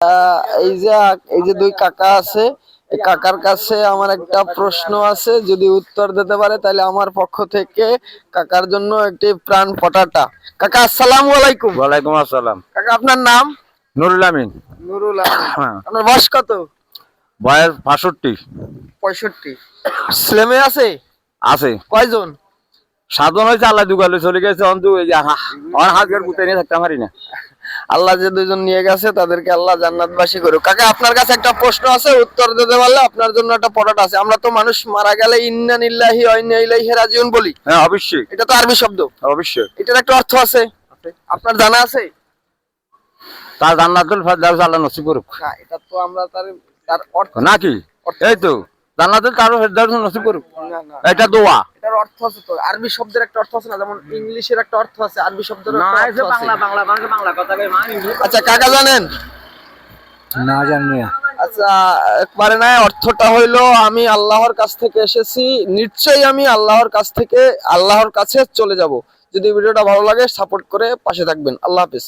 এই যে দুই কাকা আছে, এই কাকার কাছে আমার একটা প্রশ্ন আছে, যদি উত্তর দিতে পারে তাহলে আমার পক্ষ থেকে কাকার জন্য একটি প্রাণ পটাটা। কাকা আসসালামু আলাইকুম। ওয়ালাইকুম আসসালাম। কাকা আপনার নাম? নুরুল আমিন। নুরুল আমিন। আপনার বয়স কত? বয়স 65। 65। ছেলে মেয়ে আছে? আছে। কয়জন? 7 জন হয়েছে, আল্লাহ দুগালে চলে গেছে। অন্তু এই যে আমার হাতের গুতে নিয়ে থাকতে পারি না। আল্লাহ যে দুইজন নিয়ে গেছে তাদেরকে আল্লাহ জান্নাতবাসী করুক। কাকা আপনার কাছে একটা প্রশ্ন আছে, উত্তর দিতে পারলে আপনার জন্য একটা পটাটা আছে। আমরা তো মানুষ মারা গেলে ইন্না লিল্লাহি ওয়া ইন্না ইলাইহি রাজিউন বলি। হ্যাঁ অবশ্যই। এটা তো আরবি শব্দ। অবশ্যই। এটার একটা অর্থ আছে, আপনার জানা আছে? তার জান্নাতুল ফেরদাউস আল্লাহ নসিব করুক। না, এটা তো আমরা তার অর্থ নাকি? এই তো জান্নাতুল ফেরদাউস নসিব করুক। না না, এটা দোয়া। এটার অর্থ আছে তো, আরবি শব্দের একটা অর্থ আছে না, যেমন ইংলিশের একটা অর্থ আছে, আরবি শব্দের না, একটা এই অর্থ আছে। বাংলা বাংলা কথা কই মা। আচ্ছা কাকা জানেন? না জানি। আচ্ছা একবারে না, অর্থটা হইলো আমি আল্লাহর কাছ থেকে এসেছি, নিশ্চয়ই আমি আল্লাহর কাছ থেকে আল্লাহর কাছে চলে যাব। যদি ভিডিওটা ভালো লাগে সাপোর্ট করে পাশে থাকবেন। আল্লাহ হাফেজ।